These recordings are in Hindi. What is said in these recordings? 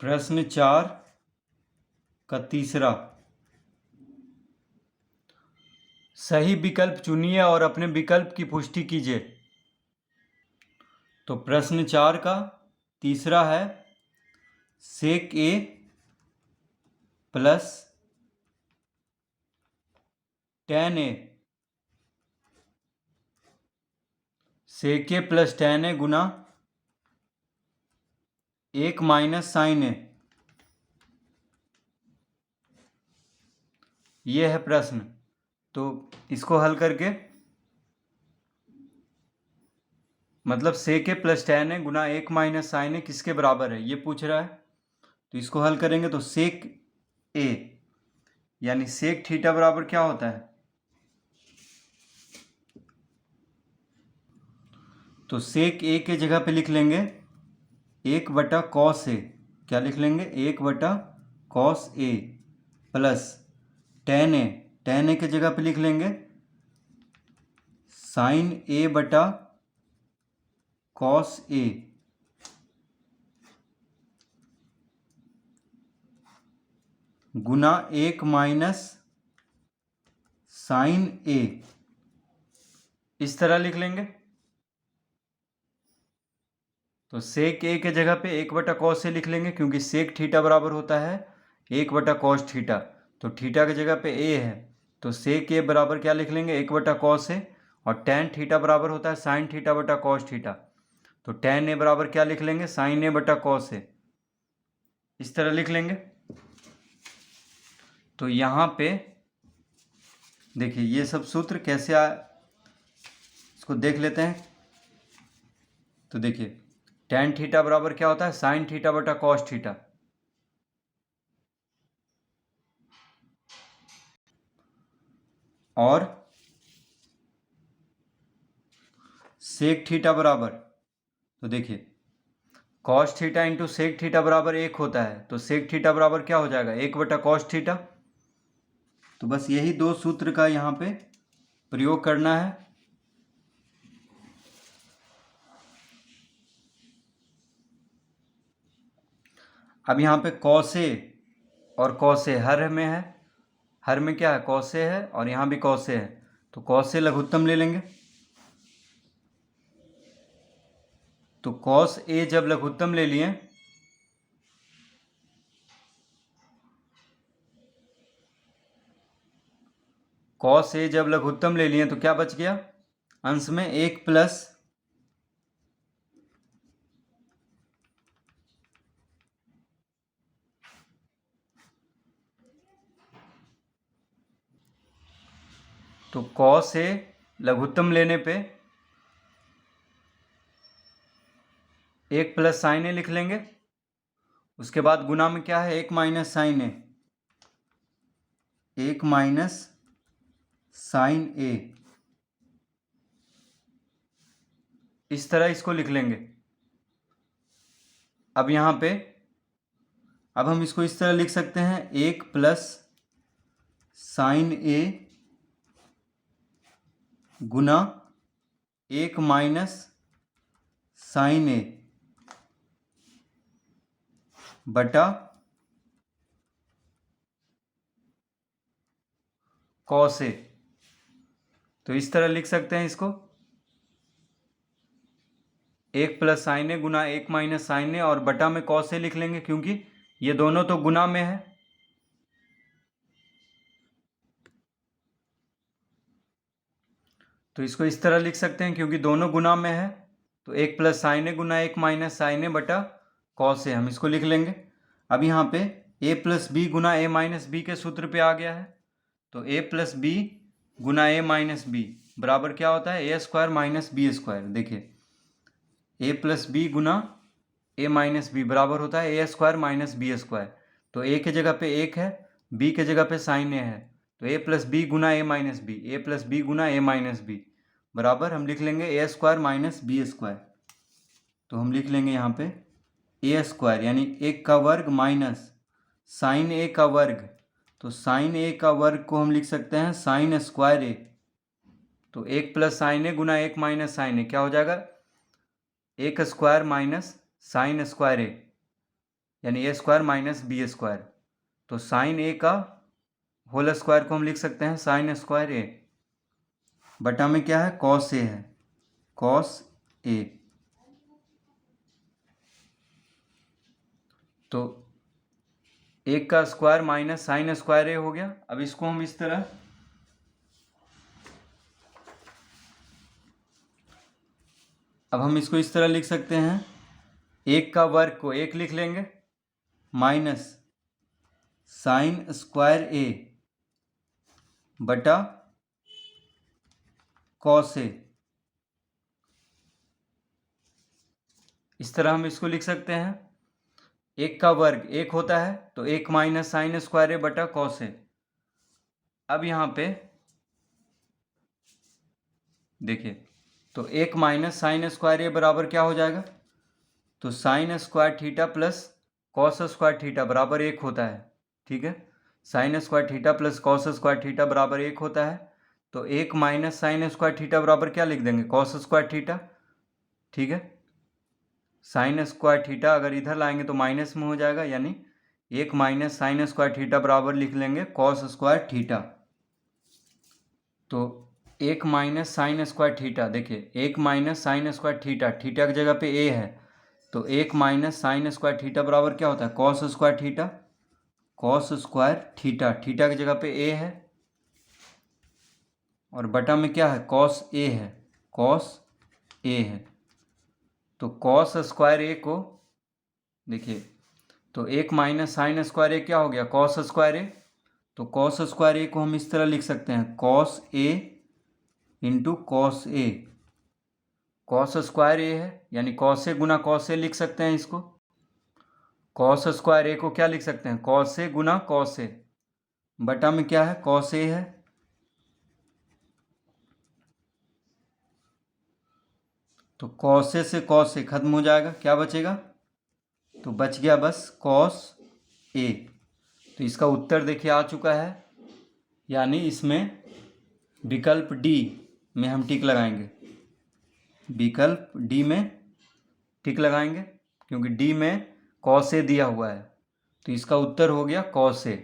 प्रश्न 4 का तीसरा, सही विकल्प चुनिए और अपने विकल्प की पुष्टि कीजिए। तो प्रश्न 4 का तीसरा है सेक ए प्लस tan ए, सेक ए प्लस tan ए गुना 1 माइनस साइन ए। ये है प्रश्न। तो इसको हल करके मतलब सेक ए प्लस tan ए गुना 1 माइनस साइन ए किसके बराबर है ये पूछ रहा है। तो इसको हल करेंगे तो सेक ए यानी सेक थीटा बराबर क्या होता है, तो सेक ए के जगह पे लिख लेंगे 1/cos ए। क्या लिख लेंगे 1/cos ए प्लस tan ए, tan ए के जगह पे लिख लेंगे साइन ए बटा cos A Guna 1 minus sign ए। इस तरह लिख लेंगे। तो सेक ए के जगह पे 1/cos ए लिख लेंगे क्योंकि सेक थीटा बराबर होता है 1/cos थीटा। तो थीटा की जगह पे ए है तो सेक ए बराबर क्या लिख लेंगे 1/cos ए, और tan थीटा बराबर होता है साइन थीटा बटा कॉस थीटा। तो tan ए बराबर क्या लिख लेंगे साइन ए बटा कॉस ए। इस तरह लिख लेंगे। तो यहाँ पे देखिए ये सब सूत्र कैसे इसको देख लेते हैं। तो देखिए tan थीटा बराबर क्या होता है साइन थीटा बटा कॉस थीटा, और सेक थीटा बराबर, तो देखिए cos theta into sec theta बराबर 1 होता है। तो सेक थीटा बराबर क्या हो जाएगा 1/cos थीटा। तो बस यही दो सूत्र का यहाँ पे प्रयोग करना है। अब यहाँ पे कॉसे और कॉसे हर में है, हर में क्या है कॉसे है और यहाँ भी कॉसे है। तो कॉसे लघुत्तम ले लेंगे। तो कॉस ए जब लघुत्तम ले लिए कॉस ए जब लघुत्तम ले लिए तो क्या बच गया अंश में 1 प्लस तो कॉस ए लघुत्तम लेने पे 1 प्लस साइन ए लिख लेंगे। उसके बाद गुना में क्या है 1 माइनस साइन ए, 1 माइनस साइन ए। इस तरह इसको लिख लेंगे। अब यहाँ पे अब हम इसको इस तरह लिख सकते हैं 1 प्लस साइन ए गुना 1 माइनस साइन ए बटा कॉस ए। तो इस तरह लिख सकते हैं इसको 1 प्लस साइन ए गुना 1 माइनस साइन ए और बटा में कॉस ए लिख लेंगे क्योंकि ये दोनों तो गुना में है। तो इसको इस तरह लिख सकते हैं क्योंकि दोनों गुना में है। तो 1 प्लस साइन ए गुना 1 माइनस साइन ए बटा कॉस ए हम इसको लिख लेंगे। अब यहाँ पे a प्लस बी गुना a माइनस बी के सूत्र पे आ गया है। तो a प्लस बी गुना a माइनस बी बराबर क्या होता है a square minus b square. देखिए a प्लस बी गुना a माइनस बी बराबर होता है a square minus b square. तो a के जगह पे 1 है, b के जगह पे साइन ए है। तो a प्लस बी गुना a minus b, a plus b गुना a माइनस बी बराबर हम लिख लेंगे a square minus b square. तो हम लिख लेंगे यहाँ पे ए स्क्वायर यानी 1 का वर्ग माइनस साइन ए का वर्ग। तो साइन ए का वर्ग को हम लिख सकते हैं साइन स्क्वायर ए। तो 1 प्लस साइन ए गुना 1 माइनस साइन ए क्या हो जाएगा 1 स्क्वायर माइनस साइन स्क्वायर ए यानी ए स्क्वायर माइनस बी स्क्वायर। तो साइन ए का होल स्क्वायर को हम लिख सकते हैं साइन स्क्वायर ए, बटा में क्या है कॉस ए है, कॉस ए। तो एक का स्क्वायर माइनस साइन स्क्वायर ए हो गया। अब इसको हम इस तरह, अब हम इसको इस तरह लिख सकते हैं, एक का वर्ग को एक लिख लेंगे माइनस साइन स्क्वायर ए बटा कॉस ए। इस तरह हम इसको लिख सकते हैं, एक का वर्ग एक होता है तो एक माइनस साइन स्क्वायर ए बटा कॉस ए। अब यहाँ पे देखिए, तो एक माइनस साइन स्क्वायर ए बराबर क्या हो जाएगा, तो sine square theta plus cos square theta बराबर एक होता है। ठीक है, sine square theta plus cos square theta बराबर एक होता है। तो एक माइनस साइन स्क्वायर थीटा बराबर क्या लिख देंगे, कॉस स्क्वायर थीटा। ठीक है, साइन स्क्वायर थीटा अगर इधर लाएंगे तो माइनस में हो जाएगा, यानी एक माइनस साइन स्क्वायर थीटा बराबर लिख लेंगे कॉस स्क्वायर थीटा। तो एक माइनस साइन स्क्वायर थीटा, देखिए एक minus sine square theta, theta की जगह पे ए है, तो एक माइनस साइन स्क्वायर थीटा बराबर क्या होता है cos square theta, cos square theta, theta की जगह पे ए है और बटा में क्या है कॉस ए है, कॉस ए है। तो कॉस स्क्वायर ए को देखिए, तो एक माइनस साइन स्क्वायर ए क्या हो गया कॉस स्क्वायर ए। तो कॉस स्क्वायर ए को हम इस तरह लिख सकते हैं cos A into cos A. Cos square ए है यानी cos A Guna cos A लिख सकते हैं इसको। कॉस स्क्वायर ए को क्या लिख सकते हैं cos A Guna cos A, बटा में क्या है कॉस ए है। तो कॉस ए से कॉस ए खत्म हो जाएगा, क्या बचेगा, तो बच गया बस कॉस ए। तो इसका उत्तर देखिए आ चुका है, यानी इसमें विकल्प डी में हम टिक लगाएंगे, विकल्प डी में टिक लगाएंगे क्योंकि डी में कॉस ए दिया हुआ है। तो इसका उत्तर हो गया कॉस ए।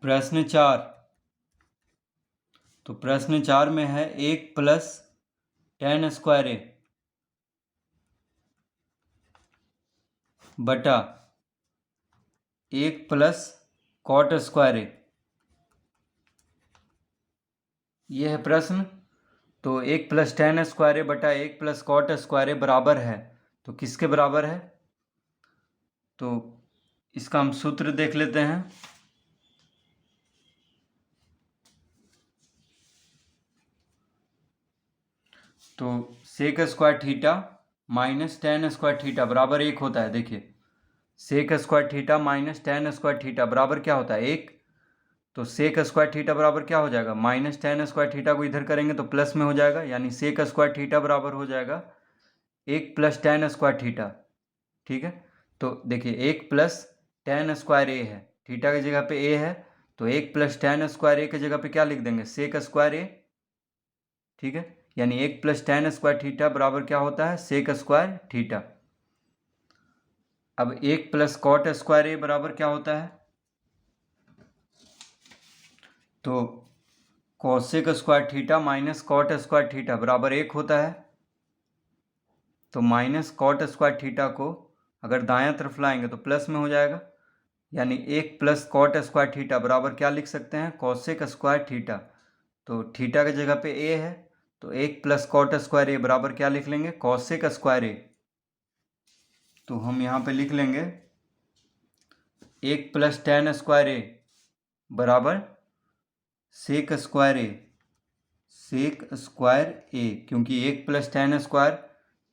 प्रश्न 4, तो प्रश्न 4 में है एक प्लस टेन स्क्वायर ए बटा एक प्लस कॉट स्क्वायर ए, ये है प्रश्न। तो एक प्लस टेन स्क्वायर ए बटा एक प्लस कॉट स्क्वायर ए बराबर है, तो किसके बराबर है, तो इसका हम सूत्र देख लेते हैं। तो sec square theta minus tan square theta बराबर एक होता है। देखिए sec square theta minus tan square theta बराबर क्या होता है एक। तो सेक स्क्वायर थीटा बराबर क्या हो जाएगा, माइनस टेन स्क्वायर थीटा को इधर करेंगे तो प्लस में हो जाएगा, यानी सेक स्क्वायर थीटा बराबर हो जाएगा एक प्लस टेन स्क्वायर थीटा। ठीक है, तो देखिए एक प्लस टेन स्क्वायर ए है, थीटा की जगह पे ए है, तो एक प्लस टेन स्क्वायर ए की जगह पे क्या लिख देंगे सेक स्क्वायर ए। ठीक है, यानी एक प्लस टेन स्क्वायर थीटा बराबर क्या होता है सेक स्क्वायर थीटा। अब एक प्लस कॉट स्क्वायर ए बराबर क्या होता है, तो cosec square theta minus cot square theta बराबर एक होता है। तो माइनस कॉट स्क्वायर थीटा को अगर दायां तरफ लाएंगे तो प्लस में हो जाएगा, यानी 1 प्लस कॉट स्क्वायर थीटा बराबर क्या लिख सकते हैं, कॉसेक स्क्वायर थीटा। तो थीटा की जगह पे ए है, तो 1 प्लस कॉट स्क्वायर ए बराबर क्या लिख लेंगे, कॉसेक स्क्वायर ए। तो हम यहाँ पे लिख लेंगे 1 प्लस टेन स्क्वायर ए बराबर सेक स्क्वायर ए, सेक स्क्वायर ए, क्योंकि 1 प्लस टेन स्क्वायर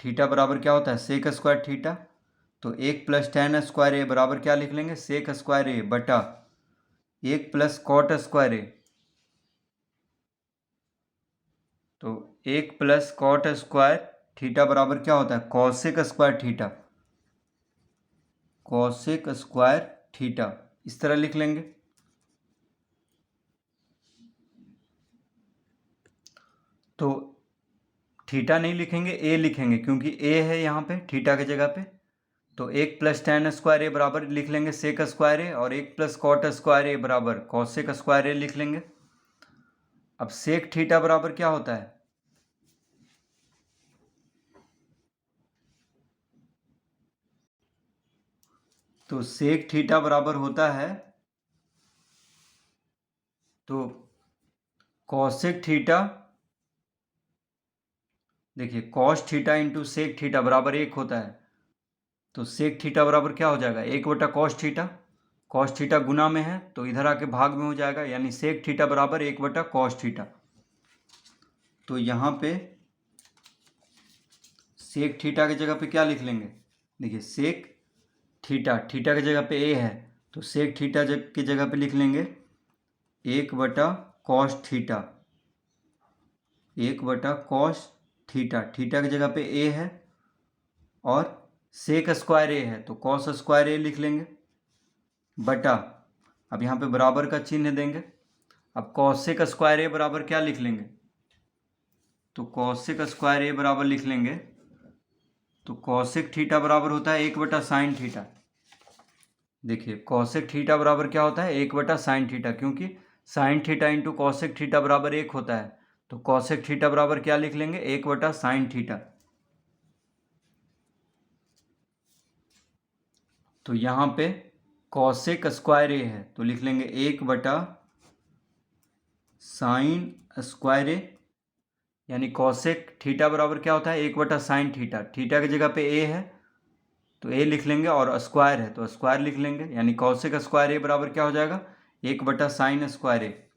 थीटा बराबर क्या होता है, सेक स्क्वायर थीटा। तो 1 प्लस टेन स्क्वायर ए बराबर क्या लिख लेंगे, सेक स्क्वायर ए बटा 1 प्लस कॉट स्क्वायर ए। तो 1 प्लस कॉट स्क्वायर थीटा बराबर क्या होता है, cosec square theta, cosec square theta, इस तरह लिख लेंगे। तो थीटा नहीं लिखेंगे, ए लिखेंगे, क्योंकि ए है यहाँ पे थीटा की जगह पे। तो 1 प्लस टेन स्क्वायर ए बराबर लिख लेंगे सेक स्क्वायर ए, और 1 प्लस कॉट स्क्वायर ए बराबर कॉसेक स्क्वायर ए लिख लेंगे। अब सेक थीटा बराबर क्या होता है, तो सेक थीटा बराबर होता है, तो कॉसेक थीटा, देखिए cos theta into sec theta बराबर 1 होता है। तो सेक थीटा बराबर क्या हो जाएगा, 1 बटा कॉस थीटा, कॉस थीटा गुना में है तो इधर आके भाग में हो जाएगा, यानी सेक थीटा बराबर 1 बटा कॉस थीटा। तो यहाँ पे सेक थीटा की जगह पे क्या लिख लेंगे, देखिए सेक थीटा, थीटा की जगह पे ए है, तो सेक थीटा की जगह पे लिख लेंगे 1 बटा कॉस थीटा, 1 बटा कॉस थीटा, थीटा की जगह पे ए है, और सेक स्क्वायर ए है तो कॉस स्क्वायर ए लिख लेंगे बटा, अब यहाँ पे बराबर का चिन्ह देंगे। अब कॉसेक स्क्वायर ए बराबर क्या लिख लेंगे, तो कॉसेक स्क्वायर ए बराबर लिख लेंगे, तो कॉसेक थीटा बराबर होता है 1 बटा साइन थीटा। देखिए कॉसेक थीटा बराबर क्या होता है, 1 बटा साइन थीटा, क्योंकि sine theta into cosec theta बराबर 1 होता है। तो कॉसेक थीटा बराबर क्या लिख लेंगे, 1 बटा साइन थीटा। तो यहाँ पे कॉसेक स्क्वायर ए है तो लिख लेंगे 1 बटा साइन स्क्वायर ए, यानी कॉसेक थीटा बराबर क्या होता है, 1 बटा साइन थीटा, थीटा की जगह पे ए है तो ए लिख लेंगे, और स्क्वायर है तो स्क्वायर लिख लेंगे, यानी कॉसेक स्क्वायर ए बराबर क्या हो जाएगा, 1 बटा साइन स्क्वायर ए।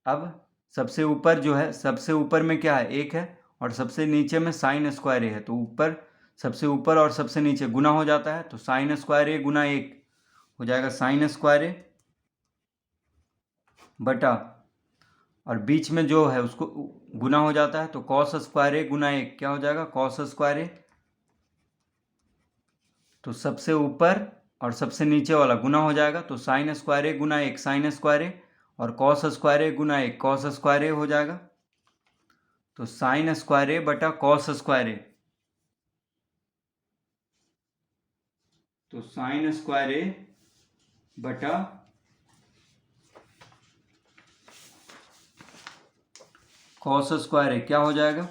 अब सबसे ऊपर जो है, सबसे ऊपर में क्या है, 1 है, और सबसे नीचे में साइन स्क्वायर ए है, तो ऊपर सबसे ऊपर और सबसे नीचे गुना हो जाता है, तो साइन स्क्वायर ए गुना 1 हो जाएगा साइन स्क्वायर ए बटा, और बीच में जो है उसको गुना हो जाता है, तो कॉस स्क्वायर ए गुना 1 क्या हो जाएगा, कॉस स्क्वायर ए। तो सबसे ऊपर और सबसे नीचे वाला गुना हो जाएगा, तो साइन स्क्वायर ए गुना 1 साइन स्क्वायर ए, और कॉस स्क्वायर ए गुना 1 कॉस स्क्वायर ए हो जाएगा। तो साइन स्क्वायर ए बटा कॉस स्क्वायर ए, तो साइन स्क्वायर ए बटा कॉस स्क्वायर ए क्या हो जाएगा,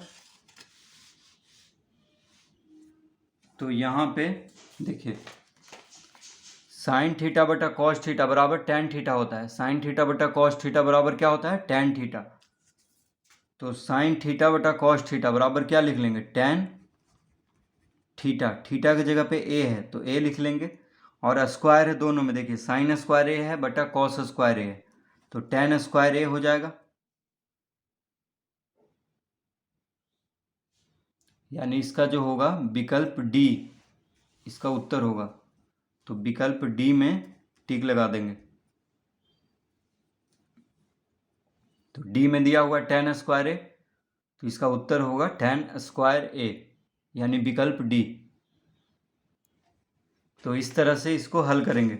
तो यहाँ पे देखिए साइन थीटा बटा कॉस थीटा बराबर टेन थीटा होता है, साइन थीटा बटा कॉस थीटा बराबर क्या होता है, टेन थीटा। तो साइन थीटा बटा कॉस थीटा बराबर क्या लिख लेंगे, टेन थीटा, थीटा की जगह पे ए है तो ए लिख लेंगे, और स्क्वायर है दोनों में, देखिए साइन स्क्वायर ए है बटा कॉस स्क्वायर ए है, तो टेन स्क्वायर ए हो जाएगा, यानी इसका जो होगा विकल्प डी इसका उत्तर होगा। तो विकल्प डी में टिक लगा देंगे। तो डी में दिया हुआ टेन स्क्वायर ए, तो इसका उत्तर होगा टेन स्क्वायर ए, यानी विकल्प डी। तो इस तरह से इसको हल करेंगे।